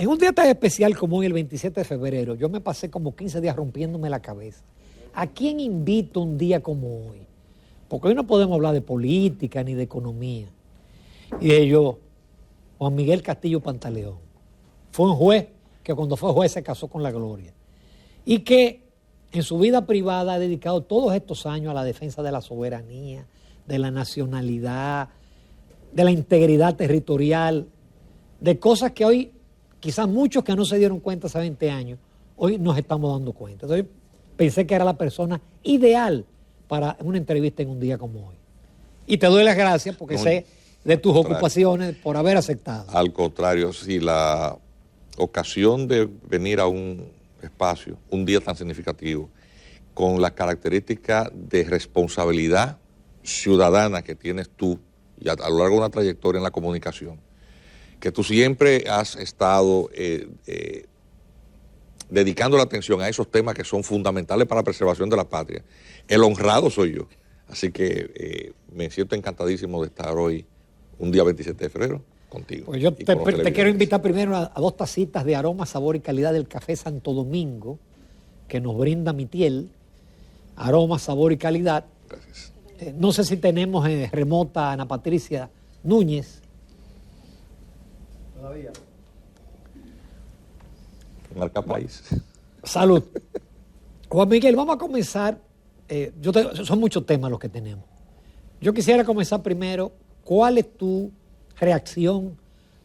En un día tan especial como hoy, el 27 de febrero, yo me pasé como 15 días rompiéndome la cabeza. ¿A quién invito un día como hoy? Porque hoy no podemos hablar de política ni de economía. Y dije yo, Juan Miguel Castillo Pantaleón. Fue un juez que cuando fue juez se casó con la gloria. Y que en su vida privada ha dedicado todos estos años a la defensa de la soberanía, de la nacionalidad, de la integridad territorial, de cosas que hoy, quizás muchos que no se dieron cuenta hace 20 años, hoy nos estamos dando cuenta. Entonces pensé que era la persona ideal para una entrevista en un día como hoy. Y te doy las gracias porque sé de tus ocupaciones por haber aceptado. Al contrario, si la ocasión de venir a un espacio, un día tan significativo, con las características de responsabilidad ciudadana que tienes tú y a lo largo de una trayectoria en la comunicación, que tú siempre has estado dedicando la atención a esos temas que son fundamentales para la preservación de la patria. El honrado soy yo. Así que me siento encantadísimo de estar hoy, un día 27 de febrero, contigo. Pues yo te quiero invitar primero a 2 tacitas de aroma, sabor y calidad del café Santo Domingo, que nos brinda Mitiel. Aroma, sabor y calidad. Gracias. No sé si tenemos remota a Ana Patricia Núñez. Todavía. Marca país. Salud. Juan Miguel, vamos a comenzar. Son muchos temas los que tenemos. Yo quisiera comenzar primero. ¿Cuál es tu reacción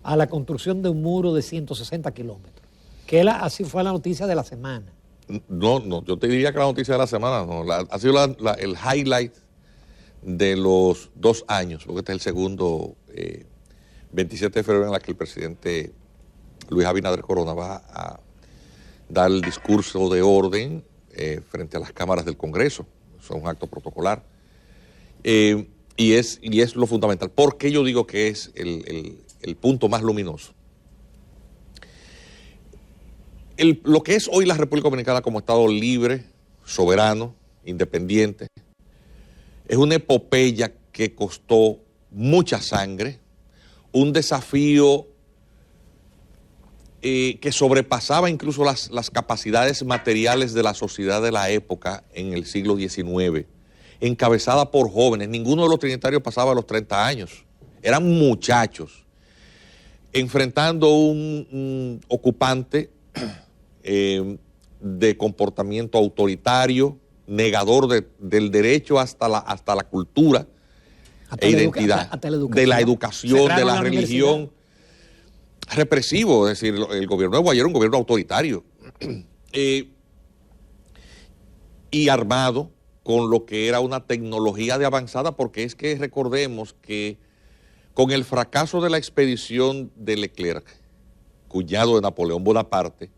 a la construcción de un muro de 160 kilómetros? Que así fue la noticia de la semana. No, yo te diría que la noticia de la semana ha sido el highlight de los 2 años, porque este es el segundo 27 de febrero en la que el presidente Luis Abinader Corona va a dar el discurso de orden frente a las cámaras del Congreso. Eso es un acto protocolar. Y es lo fundamental. ¿Por qué yo digo que es el punto más luminoso? Lo que es hoy la República Dominicana como Estado libre, soberano, independiente, es una epopeya que costó mucha sangre, un desafío que sobrepasaba incluso las capacidades materiales de la sociedad de la época en el siglo XIX, encabezada por jóvenes. Ninguno de los trinitarios pasaba los 30 años, eran muchachos, enfrentando un ocupante de comportamiento autoritario, negador del derecho hasta la cultura e identidad, de la educación, de la religión, represivo, es decir, el gobierno de Guaidó era un gobierno autoritario y armado con lo que era una tecnología de avanzada, porque es que recordemos que con el fracaso de la expedición de Leclerc, cuñado de Napoleón Bonaparte,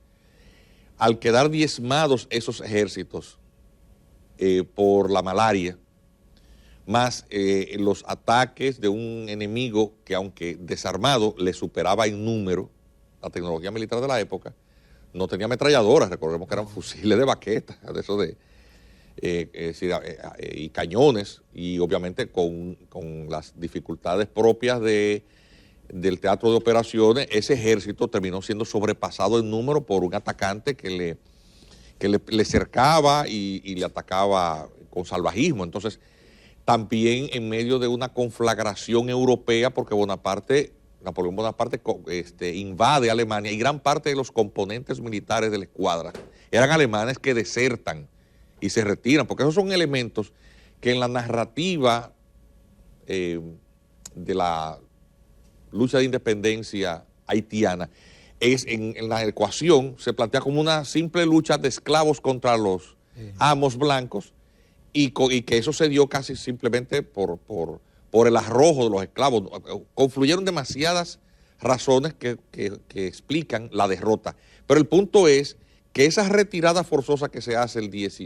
al quedar diezmados esos ejércitos por la malaria, más los ataques de un enemigo que, aunque desarmado, le superaba en número la tecnología militar de la época, no tenía ametralladoras, recordemos que eran fusiles de baqueta, de eso y cañones, y obviamente con las dificultades propias del teatro de operaciones, ese ejército terminó siendo sobrepasado en número por un atacante que le cercaba y le atacaba con salvajismo. Entonces, también en medio de una conflagración europea, porque Napoleón Bonaparte invade Alemania, y gran parte de los componentes militares de la escuadra eran alemanes que desertan y se retiran, porque esos son elementos que en la narrativa de la lucha de independencia haitiana, en la ecuación se plantea como una simple lucha de esclavos contra los amos blancos, y que eso se dio casi simplemente por el arrojo de los esclavos. Confluyeron demasiadas razones que explican la derrota. Pero el punto es que esa retirada forzosa que se hace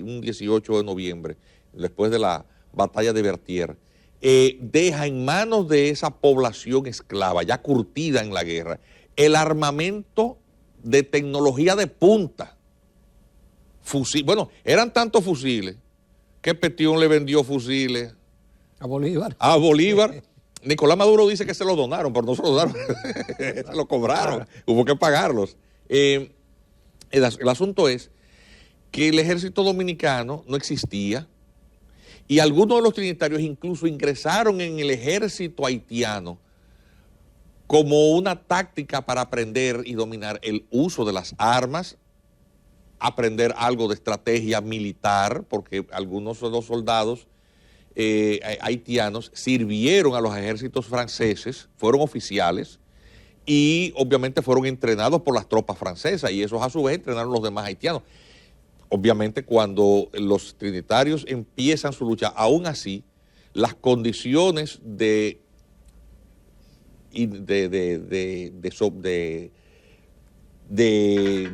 un 18 de noviembre, después de la batalla de Vertier, deja en manos de esa población esclava, ya curtida en la guerra, el armamento de tecnología de punta. Bueno, eran tantos fusiles que Petión le vendió fusiles a Bolívar. A Bolívar, Nicolás Maduro dice que se lo donaron, pero no se lo donaron, se lo cobraron, hubo que pagarlos. El asunto es que el ejército dominicano no existía y algunos de los trinitarios incluso ingresaron en el ejército haitiano como una táctica para aprender y dominar el uso de las armas, aprender algo de estrategia militar, porque algunos de los soldados haitianos sirvieron a los ejércitos franceses, fueron oficiales y obviamente fueron entrenados por las tropas francesas y esos a su vez entrenaron a los demás haitianos. Obviamente cuando los trinitarios empiezan su lucha, aún así, las condiciones de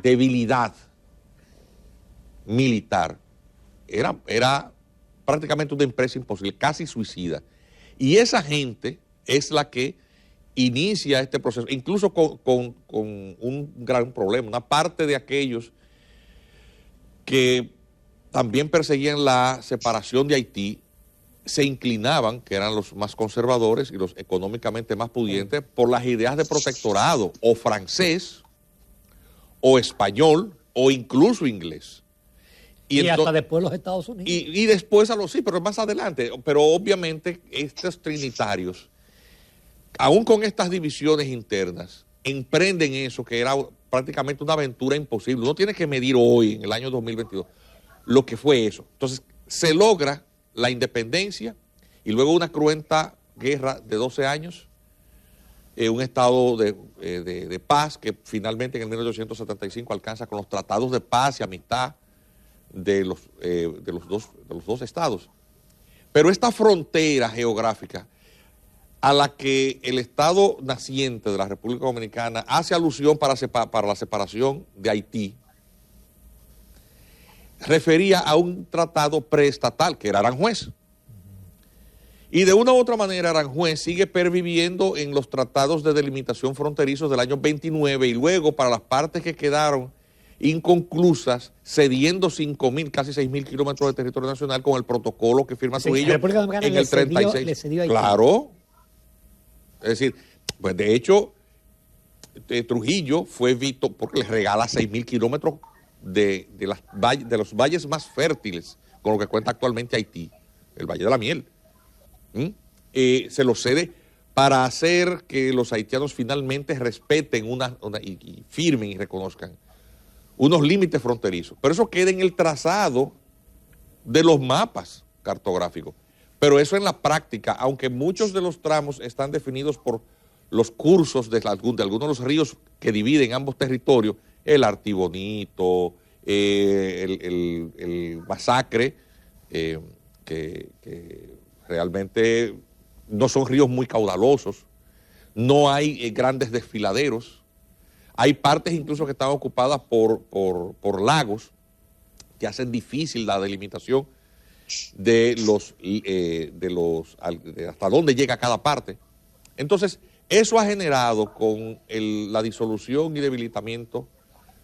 debilidad militar era prácticamente una empresa imposible, casi suicida. Y esa gente es la que inicia este proceso, incluso con un gran problema. Una parte de aquellos que también perseguían la separación de Haití se inclinaban, que eran los más conservadores y los económicamente más pudientes, por las ideas de protectorado, o francés, o español, o incluso inglés. Y hasta después los Estados Unidos. Y después sí, pero más adelante. Pero obviamente estos trinitarios, aún con estas divisiones internas, emprenden eso que era prácticamente una aventura imposible. Uno tiene que medir hoy, en el año 2022, lo que fue eso. Entonces, se logra la independencia y luego una cruenta guerra de 12 años, un estado de paz que finalmente en el 1875 alcanza con los tratados de paz y amistad de los dos estados. Pero esta frontera geográfica a la que el Estado naciente de la República Dominicana hace alusión para la separación de Haití, refería a un tratado preestatal, que era Aranjuez. Y de una u otra manera Aranjuez sigue perviviendo en los tratados de delimitación fronterizos del año 29 y luego para las partes que quedaron inconclusas, cediendo 5.000, casi 6.000 kilómetros de territorio nacional con el protocolo que firma Trujillo en el 36. Le cedió a Haití. Claro. Es decir, pues de hecho, Trujillo fue visto porque le regala 6.000 kilómetros de los valles más fértiles con lo que cuenta actualmente Haití, el Valle de la Miel. Se lo cede para hacer que los haitianos finalmente respeten y firmen y reconozcan unos límites fronterizos. Pero eso queda en el trazado de los mapas cartográficos. Pero eso en la práctica, aunque muchos de los tramos están definidos por los cursos de algunos de los ríos que dividen ambos territorios, el Artibonito, el Masacre, que realmente no son ríos muy caudalosos, no hay grandes desfiladeros, hay partes incluso que están ocupadas por lagos que hacen difícil la delimitación de hasta dónde llega cada parte. Entonces, eso ha generado con la disolución y debilitamiento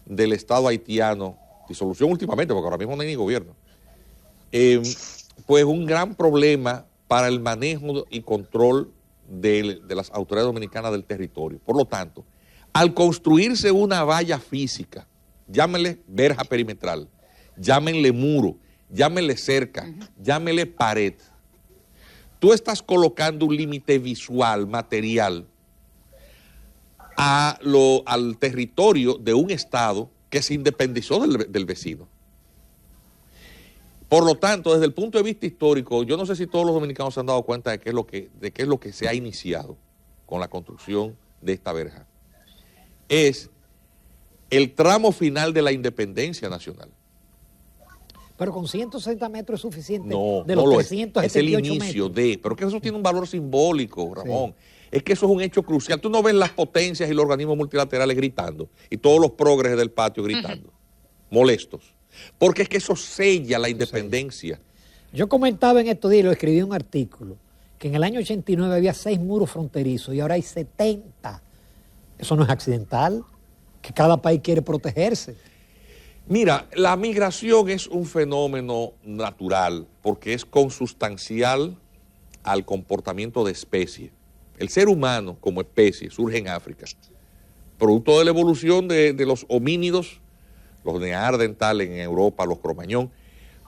del Estado haitiano, disolución últimamente, porque ahora mismo no hay ni gobierno, pues un gran problema para el manejo y control de las autoridades dominicanas del territorio. Por lo tanto, al construirse una valla física, llámenle verja perimetral, llámenle muro, llámenle cerca, llámenle pared, tú estás colocando un límite visual, material, al territorio de un Estado que se independizó del vecino. Por lo tanto, desde el punto de vista histórico, yo no sé si todos los dominicanos se han dado cuenta de qué es lo que se ha iniciado con la construcción de esta verja. Es el tramo final de la independencia nacional. Pero con 160 metros es suficiente. No, de los no 378 es el inicio metros. pero que eso tiene un valor simbólico, Ramón. Sí. Es que eso es un hecho crucial. Tú no ves las potencias y los organismos multilaterales gritando y todos los progres del patio gritando, molestos. Porque es que eso sella la independencia. Yo comentaba en estos días, lo escribí en un artículo, que en el año 89 había 6 muros fronterizos y ahora hay 70. Eso no es accidental, que cada país quiere protegerse. Mira, la migración es un fenómeno natural porque es consustancial al comportamiento de especie. El ser humano como especie surge en África, producto de la evolución de los homínidos, los neandertales en Europa, los cromañón,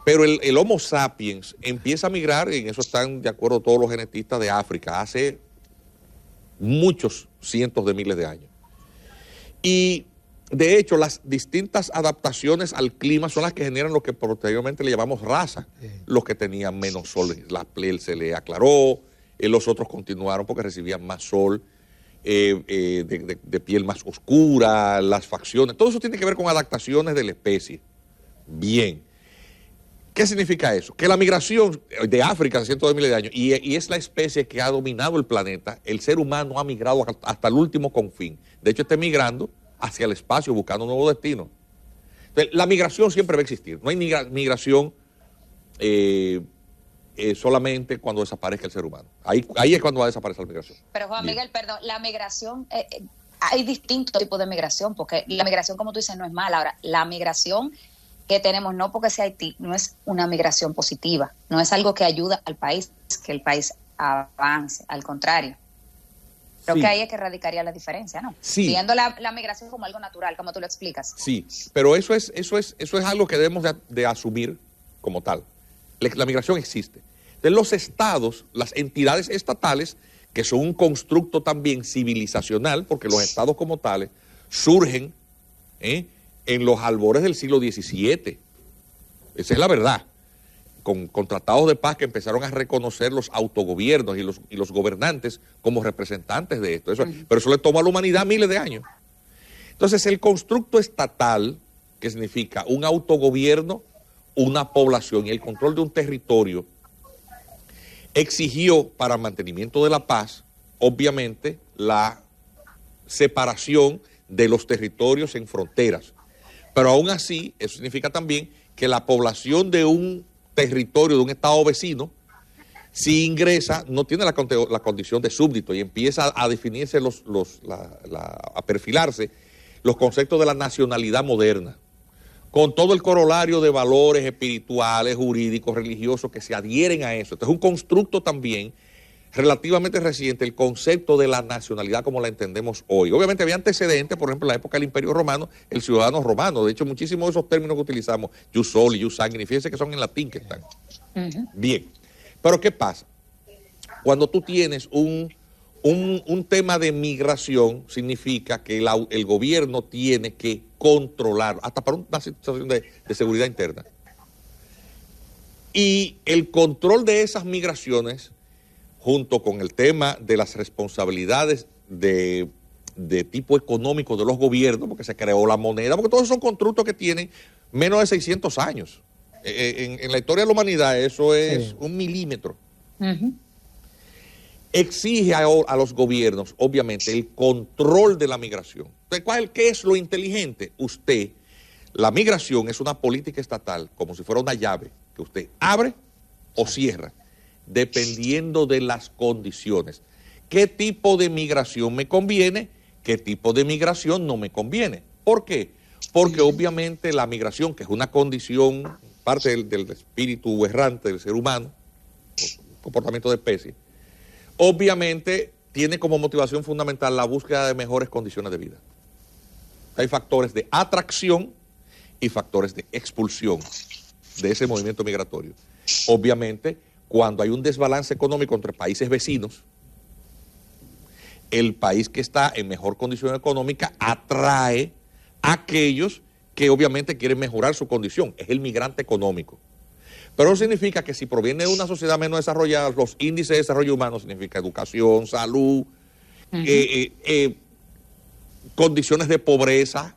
pero el Homo sapiens empieza a migrar, y en eso están de acuerdo todos los genetistas de África, hace muchos cientos de miles de años. Y de hecho, las distintas adaptaciones al clima son las que generan lo que posteriormente le llamamos raza. Los que tenían menos sol, la piel se le aclaró, los otros continuaron porque recibían más sol, de piel más oscura, las facciones. Todo eso tiene que ver con adaptaciones de la especie. Bien. ¿Qué significa eso? Que la migración de África hace cientos de miles de años, y es la especie que ha dominado el planeta, el ser humano ha migrado hasta el último confín. De hecho, está migrando hacia el espacio, buscando un nuevo destino. Entonces, la migración siempre va a existir. No hay migración solamente cuando desaparezca el ser humano. Ahí es cuando va a desaparecer la migración. Pero Juan Miguel, perdón, la migración, hay distintos tipos de migración, porque la migración, como tú dices, no es mala. Ahora, la migración que tenemos, no porque sea Haití, no es una migración positiva, no es algo que ayuda al país, que el país avance, al contrario. Creo que ahí es que radicaría la diferencia, ¿no? Sí. Viendo la migración como algo natural, como tú lo explicas. Sí, pero eso es algo que debemos de asumir como tal. La migración existe. Entonces, los estados, las entidades estatales, que son un constructo también civilizacional, porque los estados como tales surgen en los albores del siglo XVII. Esa es la verdad. Con tratados de paz que empezaron a reconocer los autogobiernos y los gobernantes como representantes de esto. Pero eso le tomó a la humanidad miles de años. Entonces, el constructo estatal, que significa un autogobierno, una población y el control de un territorio, exigió para el mantenimiento de la paz, obviamente, la separación de los territorios en fronteras. Pero aún así, eso significa también que la población de un territorio, de un estado vecino, si ingresa, no tiene la condición de súbdito y empieza a definirse, a perfilarse los conceptos de la nacionalidad moderna, con todo el corolario de valores espirituales, jurídicos, religiosos que se adhieren a eso. Entonces es un constructo también relativamente reciente el concepto de la nacionalidad como la entendemos hoy. Obviamente había antecedentes, por ejemplo, en la época del Imperio Romano, el ciudadano romano. De hecho, muchísimos de esos términos que utilizamos, jus soli, jus sanguinis, fíjense que son en latín que están. Bien, pero ¿qué pasa? Cuando tú tienes un tema de migración, significa que el gobierno tiene que controlar, hasta para una situación de seguridad interna. Y el control de esas migraciones, junto con el tema de las responsabilidades de tipo económico de los gobiernos, porque se creó la moneda, porque todos son constructos que tienen menos de 600 años. En la historia de la humanidad eso es un milímetro. Exige a los gobiernos, obviamente, el control de la migración. Entonces, ¿qué es lo inteligente? La migración es una política estatal, como si fuera una llave, que usted abre o cierra, dependiendo de las condiciones. ¿Qué tipo de migración me conviene? ¿Qué tipo de migración no me conviene? ¿Por qué? Porque obviamente la migración, que es una condición, parte del espíritu errante del ser humano, comportamiento de especie, obviamente tiene como motivación fundamental la búsqueda de mejores condiciones de vida. Hay factores de atracción y factores de expulsión de ese movimiento migratorio. Obviamente, cuando hay un desbalance económico entre países vecinos, el país que está en mejor condición económica atrae a aquellos que obviamente quieren mejorar su condición. Es el migrante económico. Pero eso significa que si proviene de una sociedad menos desarrollada, los índices de desarrollo humano significa educación, salud, condiciones de pobreza,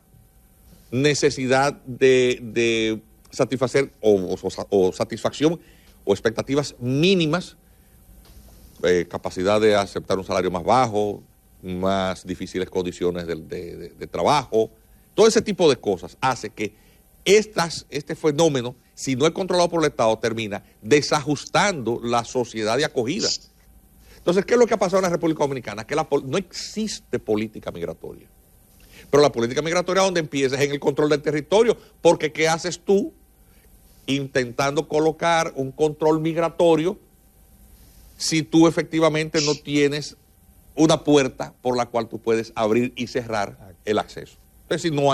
necesidad de satisfacer o satisfacción o expectativas mínimas, capacidad de aceptar un salario más bajo, más difíciles condiciones de trabajo, todo ese tipo de cosas hace que este fenómeno, si no es controlado por el Estado, termina desajustando la sociedad de acogida. Entonces, ¿qué es lo que ha pasado en la República Dominicana? Que no existe política migratoria. Pero la política migratoria donde empieza es en el control del territorio, porque ¿qué haces tú intentando colocar un control migratorio si tú efectivamente no tienes una puerta por la cual tú puedes abrir y cerrar el acceso. Entonces, si no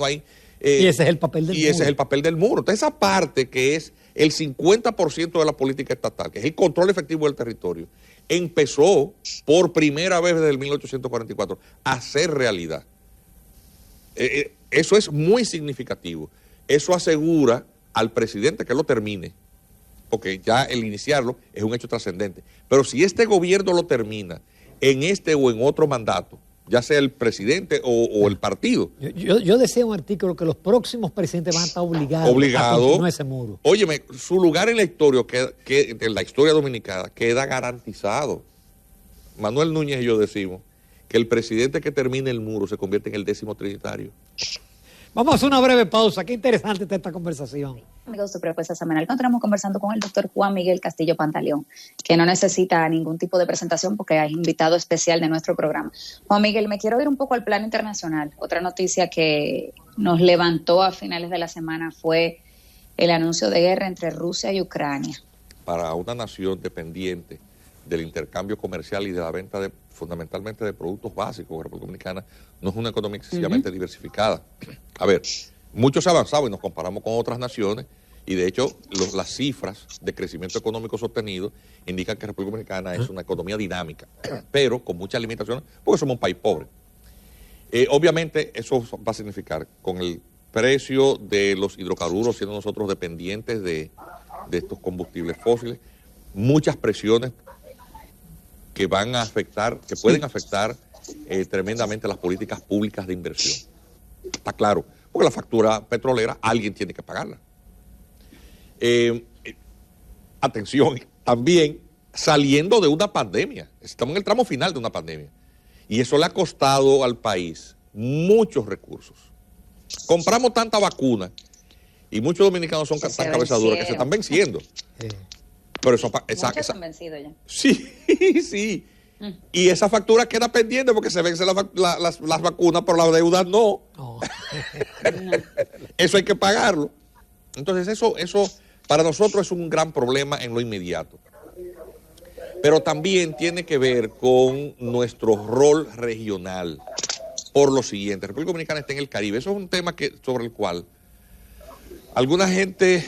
hay y ese es el papel del muro. Ese es el papel del muro. Entonces, esa parte que es el 50% de la política estatal, que es el control efectivo del territorio, empezó por primera vez desde el 1844 a ser realidad. Eso es muy significativo. Eso asegura al presidente que lo termine, porque ya el iniciarlo es un hecho trascendente. Pero si este gobierno lo termina en este o en otro mandato, ya sea el presidente o el partido. Yo decía un artículo que los próximos presidentes van a estar obligados a continuar ese muro. Óyeme, su lugar en la historia, en la historia dominicana, queda garantizado. Manuel Núñez y yo decimos que el presidente que termine el muro se convierte en el 10º trinitario. Vamos a hacer una breve pausa. Qué interesante está esta conversación. Amigos de Propuesta Semanal, continuamos conversando con el doctor Juan Miguel Castillo Pantaleón, que no necesita ningún tipo de presentación porque es invitado especial de nuestro programa. Juan Miguel, me quiero ir un poco al plano internacional. Otra noticia que nos levantó a finales de la semana fue el anuncio de guerra entre Rusia y Ucrania. Para una nación dependiente del intercambio comercial y de la venta fundamentalmente de productos básicos, la República Dominicana no es una economía excesivamente diversificada. A ver, mucho se ha avanzado y nos comparamos con otras naciones y de hecho las cifras de crecimiento económico sostenido indican que la República Dominicana es una economía dinámica, pero con muchas limitaciones porque somos un país pobre. Obviamente eso va a significar con el precio de los hidrocarburos, siendo nosotros dependientes de estos combustibles fósiles, muchas presiones que van a afectar, que pueden afectar tremendamente las políticas públicas de inversión. Está claro, porque la factura petrolera alguien tiene que pagarla. Atención, también saliendo de una pandemia, estamos en el tramo final de una pandemia, y eso le ha costado al país muchos recursos. Compramos tanta vacuna y muchos dominicanos son tan cabezaduras que se están venciendo. Pero eso, muchos están vencidos ya. Sí, sí. Y esa factura queda pendiente porque se vencen las vacunas, pero la deuda no. Eso hay que pagarlo. Entonces eso para nosotros es un gran problema en lo inmediato. Pero también tiene que ver con nuestro rol regional. Por lo siguiente, República Dominicana está en el Caribe. Eso es un tema sobre el cual alguna gente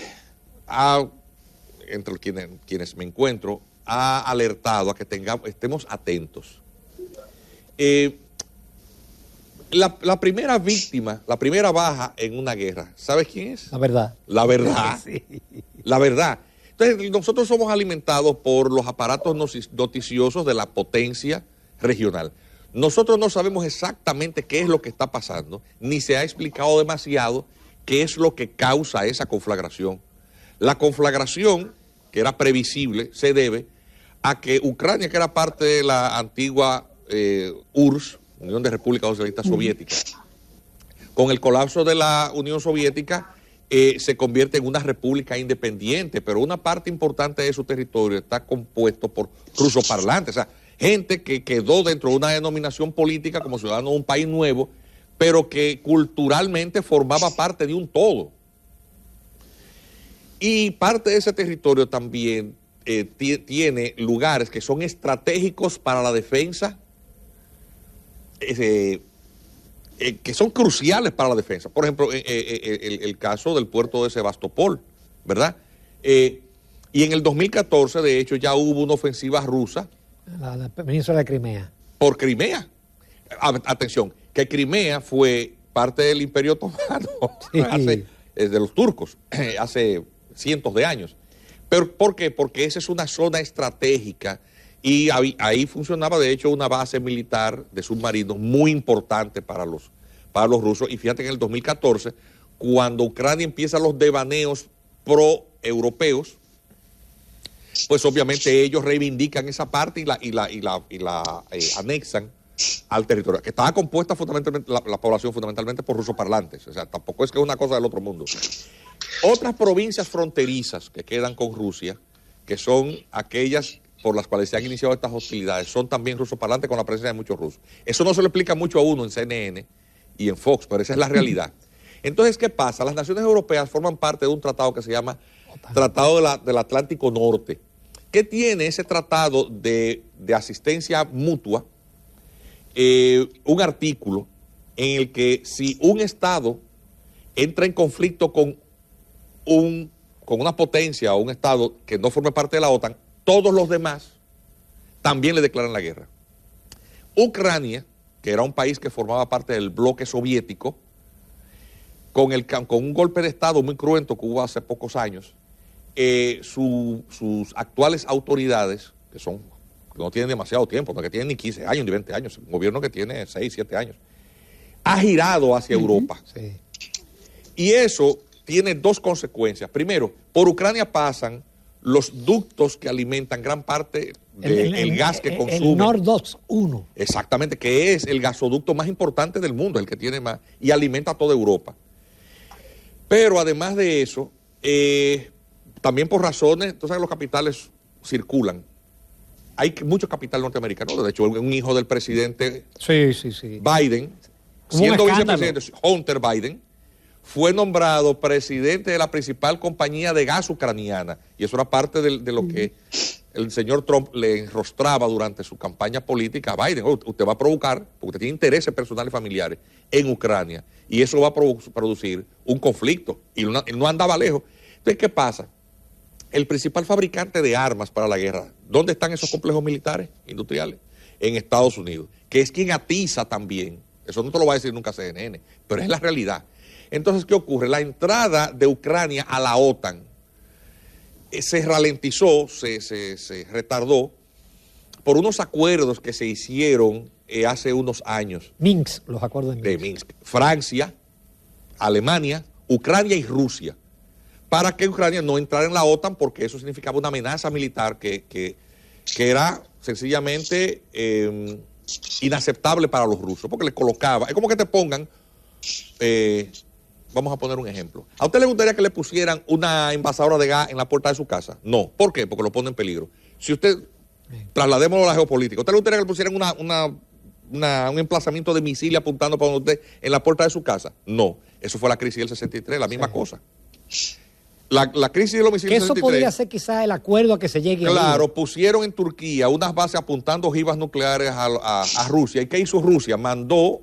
entre quienes me encuentro, ha alertado a que estemos atentos. La primera víctima, la primera baja en una guerra, ¿sabes quién es? La verdad. La verdad. Sí. La verdad. Entonces, nosotros somos alimentados por los aparatos noticiosos de la potencia regional. Nosotros no sabemos exactamente qué es lo que está pasando, ni se ha explicado demasiado qué es lo que causa esa conflagración. La conflagración, que era previsible, se debe a que Ucrania, que era parte de la antigua URSS, Unión de Repúblicas Socialistas Soviéticas, con el colapso de la Unión Soviética, se convierte en una república independiente, pero una parte importante de su territorio está compuesto por rusoparlantes, o sea, gente que quedó dentro de una denominación política como ciudadano de un país nuevo, pero que culturalmente formaba parte de un todo. Y parte de ese territorio también tiene lugares que son estratégicos para la defensa, que son cruciales para la defensa. Por ejemplo, el caso del puerto de Sebastopol, ¿verdad? Y en el 2014, de hecho, ya hubo una ofensiva rusa. La península de Crimea. Por Crimea. Atención, que Crimea fue parte del Imperio Otomano, sí. De los turcos, hace cientos de años. ¿Pero por qué? Porque esa es una zona estratégica y ahí funcionaba, de hecho, una base militar de submarinos muy importante para los rusos. Y fíjate que en el 2014, cuando Ucrania empieza los devaneos pro-europeos, pues obviamente ellos reivindican esa parte y la anexan al territorio, que estaba compuesta fundamentalmente, la población fundamentalmente por rusoparlantes. O sea, tampoco es que es una cosa del otro mundo. Otras provincias fronterizas que quedan con Rusia, que son aquellas por las cuales se han iniciado estas hostilidades, son también rusoparlantes con la presencia de muchos rusos. Eso no se lo explica mucho a uno en CNN y en Fox, pero esa es la realidad. Entonces, ¿qué pasa? Las naciones europeas forman parte de un tratado que se llama Tratado del Atlántico Norte. ¿Qué tiene ese tratado de asistencia mutua un artículo en el que si un Estado entra en conflicto con una potencia o un Estado que no forme parte de la OTAN, todos los demás también le declaran la guerra. Ucrania, que era un país que formaba parte del bloque soviético, con un golpe de Estado muy cruento que hubo hace pocos años, sus actuales autoridades, que no tienen demasiado tiempo, no que tienen ni 15 años ni 20 años, un gobierno que tiene 6, 7 años, ha girado hacia Europa. Sí. Y eso tiene dos consecuencias. Primero, por Ucrania pasan los ductos que alimentan gran parte del gas que consume. El Nord Stream 1. Exactamente, que es el gasoducto más importante del mundo, el que tiene más, y alimenta a toda Europa. Pero además de eso, también por razones, tú sabes, los capitales circulan. Hay mucho capital norteamericano. De hecho, un hijo del presidente Biden, siendo vicepresidente, Hunter Biden, fue nombrado presidente de la principal compañía de gas ucraniana. Y eso era parte de lo que el señor Trump le enrostraba durante su campaña política a Biden. Usted va a provocar, porque usted tiene intereses personales y familiares en Ucrania, y eso va a producir un conflicto. Y él no andaba lejos. Entonces, ¿qué pasa? El principal fabricante de armas para la guerra, ¿dónde están esos complejos militares industriales? En Estados Unidos, que es quien atiza también. Eso no te lo va a decir nunca CNN, pero es la realidad. Entonces, ¿qué ocurre? La entrada de Ucrania a la OTAN se ralentizó, se retardó por unos acuerdos que se hicieron hace unos años. Minsk, los acuerdos de Minsk. Francia, Alemania, Ucrania y Rusia, para que Ucrania no entrara en la OTAN, porque eso significaba una amenaza militar que era sencillamente inaceptable para los rusos, porque le colocaba, es como que te pongan, vamos a poner un ejemplo. ¿A usted le gustaría que le pusieran una envasadora de gas en la puerta de su casa? No. ¿Por qué? Porque lo pone en peligro. Si usted, trasladémoslo a la geopolítica, ¿a usted le gustaría que le pusieran un emplazamiento de misiles apuntando para usted en la puerta de su casa? No. Eso fue la crisis del 63, la misma cosa. La crisis de los misiles del 63. Eso podría ser quizás el acuerdo a que se llegue. Claro, ahí pusieron en Turquía unas bases apuntando ojivas nucleares a Rusia. ¿Y qué hizo Rusia? Mandó,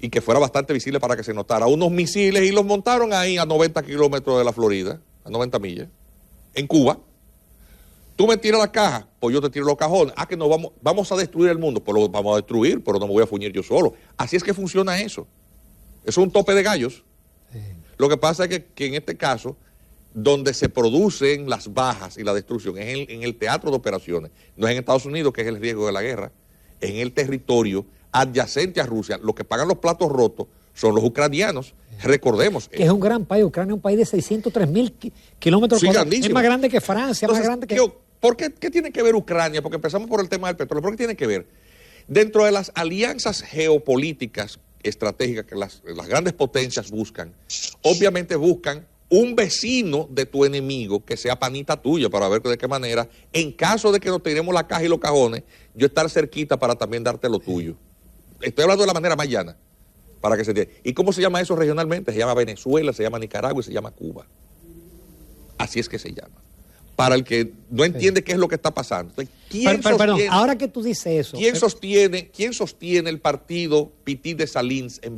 y que fuera bastante visible para que se notara, unos misiles y los montaron ahí a 90 kilómetros de la Florida, a 90 millas, en Cuba. Tú me tiras la caja, pues yo te tiro los cajones. Que no vamos a destruir el mundo, pues lo vamos a destruir, pero no me voy a fuñir yo solo. Así es que funciona eso. Eso es un tope de gallos. Sí. Lo que pasa es que en este caso, donde se producen las bajas y la destrucción es en el teatro de operaciones. No es en Estados Unidos, que es el riesgo de la guerra, es en el territorio adyacente a Rusia. Los que pagan los platos rotos son los ucranianos. Recordemos. Que es un gran país. Ucrania es un país de 603,000 kilómetros cuadrados. Es más grande que Francia. Entonces, más grande que... ¿Por qué tiene que ver Ucrania? Porque empezamos por el tema del petróleo. ¿Por qué tiene que ver? Dentro de las alianzas geopolíticas estratégicas que las grandes potencias buscan, obviamente buscan un vecino de tu enemigo que sea panita tuya para ver de qué manera, en caso de que nos tiremos la caja y los cajones, yo estar cerquita para también darte lo tuyo. Estoy hablando de la manera más llana, para que se entienda. ¿Y cómo se llama eso regionalmente? Se llama Venezuela, se llama Nicaragua y se llama Cuba. Así es que se llama. Para el que no entiende qué es lo que está pasando. Entonces, perdón, ahora que tú dices eso. ¿Quién sostiene el partido Petit de Salins en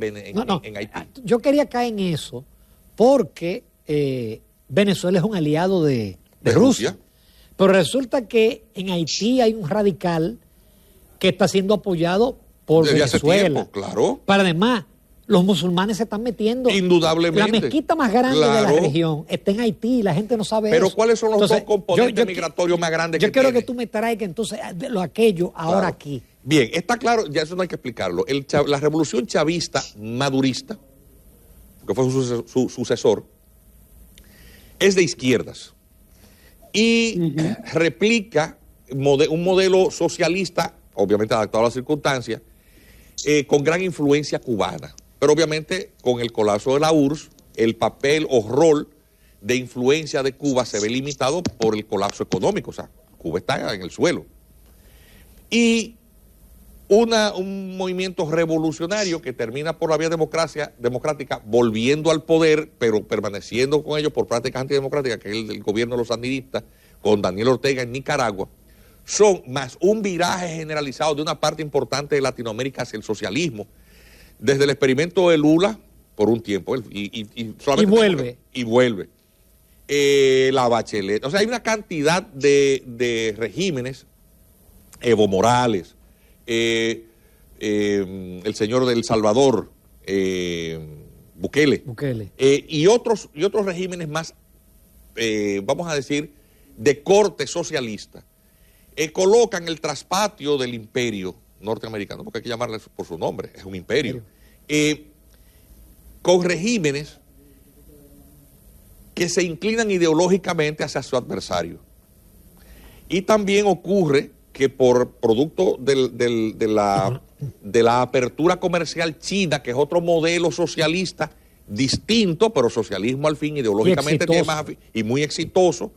Haití? Yo quería caer en eso porque Venezuela es un aliado de Rusia. Pero resulta que en Haití hay un radical que está siendo apoyado por desde Venezuela. Hace tiempo, claro. Pero además, los musulmanes se están metiendo. Indudablemente. La mezquita más grande de la región está en Haití y la gente no sabe Pero eso. ¿cuáles son los dos componentes migratorios más grandes que tiene? Yo quiero que tú me traigas entonces aquello ahora aquí. Bien, está claro, ya eso no hay que explicarlo. La revolución chavista madurista, que fue su sucesor, es de izquierdas y replica un modelo socialista, obviamente adaptado a las circunstancias, con gran influencia cubana. Pero obviamente con el colapso de la URSS, el papel o rol de influencia de Cuba se ve limitado por el colapso económico. O sea, Cuba está en el suelo. Y un movimiento revolucionario que termina por la vía democrática, volviendo al poder, pero permaneciendo con ellos por prácticas antidemocráticas, que es el gobierno de los sandinistas, con Daniel Ortega en Nicaragua, son más un viraje generalizado de una parte importante de Latinoamérica hacia el socialismo, desde el experimento de Lula por un tiempo, solamente vuelve. La Bachelet, o sea, hay una cantidad de regímenes, Evo Morales, el señor del Salvador, Bukele. Y otros regímenes más, vamos a decir, de corte socialista, colocan el traspatio del imperio norteamericano, porque hay que llamarle por su nombre, es un imperio, con regímenes que se inclinan ideológicamente hacia su adversario. Y también ocurre que por producto de la apertura comercial china, que es otro modelo socialista distinto, pero socialismo al fin, ideológicamente tiene más y muy exitoso,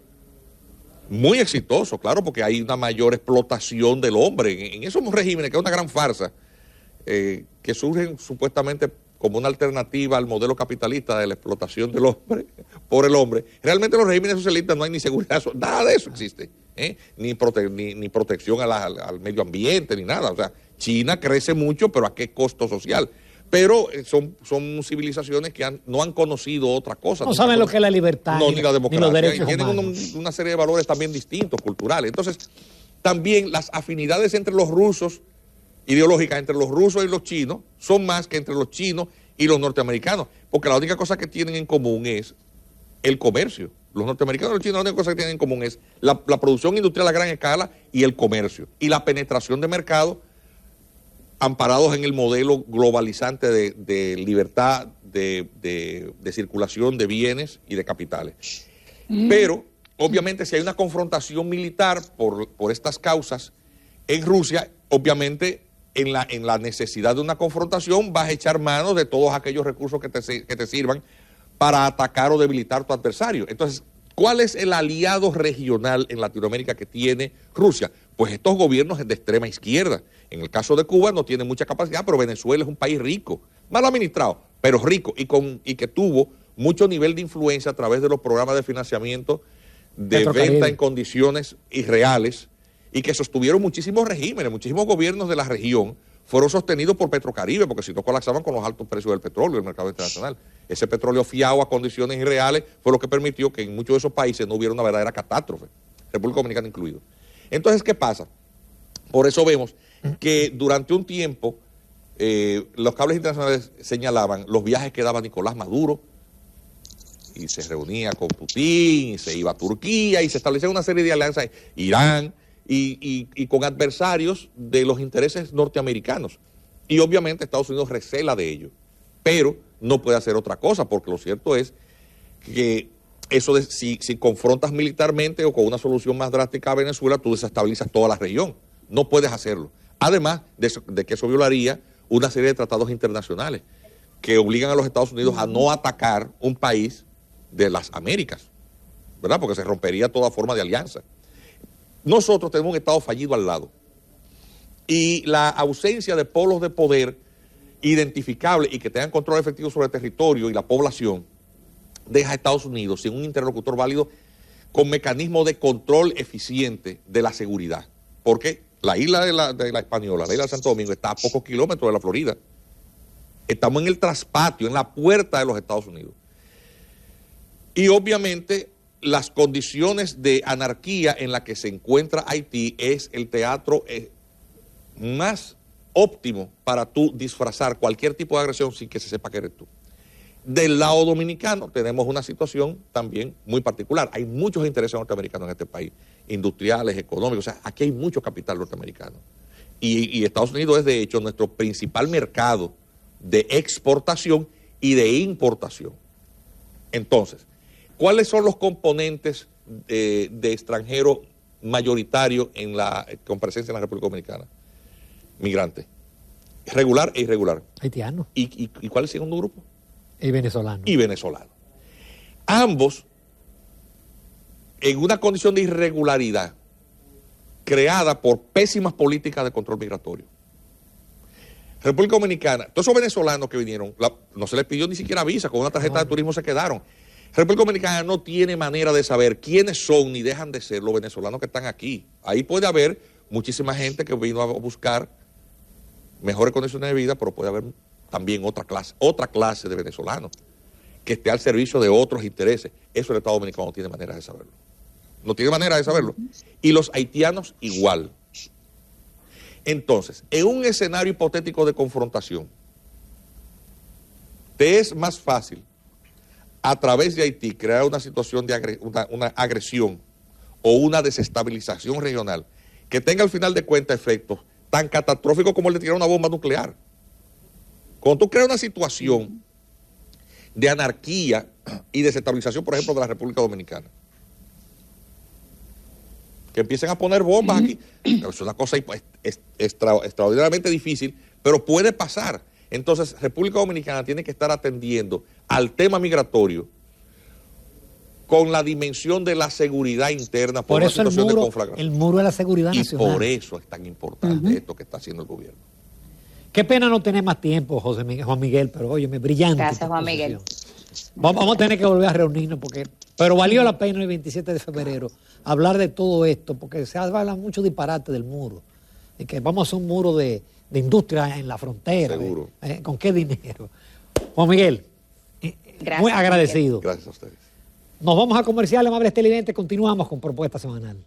claro, porque hay una mayor explotación del hombre en esos regímenes, que es una gran farsa, que surgen supuestamente como una alternativa al modelo capitalista de la explotación del hombre por el hombre. Realmente en los regímenes socialistas no hay ni seguridad, nada de eso existe, ni protección al medio ambiente, ni nada. O sea, China crece mucho, pero ¿a qué costo social? Pero son civilizaciones que no han conocido otra cosa. No saben lo que es la libertad, ni la democracia, ni los derechos y tienen una serie de valores también distintos, culturales. Entonces, también las afinidades entre los rusos, ideológicas entre los rusos y los chinos, son más que entre los chinos y los norteamericanos, porque la única cosa que tienen en común es el comercio. Los norteamericanos y los chinos, la única cosa que tienen en común es la producción industrial a gran escala y el comercio, y la penetración de mercados amparados en el modelo globalizante de libertad de circulación de bienes y de capitales. Pero, obviamente, si hay una confrontación militar por estas causas en Rusia, obviamente en la necesidad de una confrontación vas a echar mano de todos aquellos recursos que te sirvan para atacar o debilitar tu adversario. Entonces, ¿cuál es el aliado regional en Latinoamérica que tiene Rusia? Pues estos gobiernos de extrema izquierda. En el caso de Cuba no tiene mucha capacidad, pero Venezuela es un país rico, mal administrado, pero rico, y que tuvo mucho nivel de influencia a través de los programas de financiamiento de venta en condiciones irreales, y que sostuvieron muchísimos regímenes, muchísimos gobiernos de la región fueron sostenidos por Petrocaribe, porque si no colapsaban con los altos precios del petróleo del mercado internacional. Ese petróleo fiado a condiciones irreales fue lo que permitió que en muchos de esos países no hubiera una verdadera catástrofe, República Dominicana incluido. Entonces, ¿qué pasa? Por eso vemos que durante un tiempo los cables internacionales señalaban los viajes que daba Nicolás Maduro, y se reunía con Putin, y se iba a Turquía, y se establecía una serie de alianzas, Irán, y con adversarios de los intereses norteamericanos. Y obviamente Estados Unidos recela de ello, pero no puede hacer otra cosa, porque lo cierto es que eso de si confrontas militarmente o con una solución más drástica a Venezuela, tú desestabilizas toda la región. No puedes hacerlo. Además de que eso violaría una serie de tratados internacionales que obligan a los Estados Unidos a no atacar un país de las Américas, ¿verdad? Porque se rompería toda forma de alianza. Nosotros tenemos un Estado fallido al lado. Y la ausencia de polos de poder identificables y que tengan control efectivo sobre el territorio y la población deja a Estados Unidos sin un interlocutor válido con mecanismos de control eficiente de la seguridad. Porque la isla de la Española, la isla de Santo Domingo, está a pocos kilómetros de la Florida. Estamos en el traspatio, en la puerta de los Estados Unidos. Y obviamente las condiciones de anarquía en la que se encuentra Haití es el teatro más óptimo para tú disfrazar cualquier tipo de agresión sin que se sepa que eres tú. Del lado dominicano tenemos una situación también muy particular. Hay muchos intereses norteamericanos en este país, industriales, económicos, o sea, aquí hay mucho capital norteamericano. Y Estados Unidos es de hecho nuestro principal mercado de exportación y de importación. Entonces, ¿cuáles son los componentes de extranjero mayoritario con presencia en la República Dominicana? Migrantes. Regular e irregular. Haitiano. ¿Y cuál es el segundo grupo? Y venezolano. Y venezolano. Ambos en una condición de irregularidad creada por pésimas políticas de control migratorio. República Dominicana, todos esos venezolanos que vinieron, no se les pidió ni siquiera visa, con una tarjeta de turismo se quedaron. República Dominicana no tiene manera de saber quiénes son ni dejan de ser los venezolanos que están aquí. Ahí puede haber muchísima gente que vino a buscar mejores condiciones de vida, pero puede haber también otra clase de venezolanos que esté al servicio de otros intereses. Eso el Estado Dominicano no tiene manera de saberlo. No tiene manera de saberlo. Y los haitianos igual. Entonces, en un escenario hipotético de confrontación, te es más fácil a través de Haití crear una situación de una agresión o una desestabilización regional que tenga al final de cuentas efectos tan catastróficos como el de tirar una bomba nuclear. Cuando tú creas una situación de anarquía y desestabilización, por ejemplo, de la República Dominicana, que empiecen a poner bombas aquí, es una cosa extraordinariamente difícil, pero puede pasar. Entonces, República Dominicana tiene que estar atendiendo al tema migratorio con la dimensión de la seguridad interna por una eso situación de conflagración. El muro de la seguridad y nacional. por eso es tan importante esto que está haciendo el gobierno. Qué pena no tener más tiempo, Juan Miguel, pero óyeme, brillante. Gracias, Juan Miguel. Vamos a tener que volver a reunirnos, pero valió la pena el 27 de febrero hablar de todo esto, porque se habla mucho disparate del muro, de que vamos a hacer un muro de industria en la frontera. Seguro. ¿Con qué dinero? Juan Miguel, Gracias, muy agradecido. Gracias a ustedes. Nos vamos a comercial, amables televidentes, continuamos con Propuesta Semanal.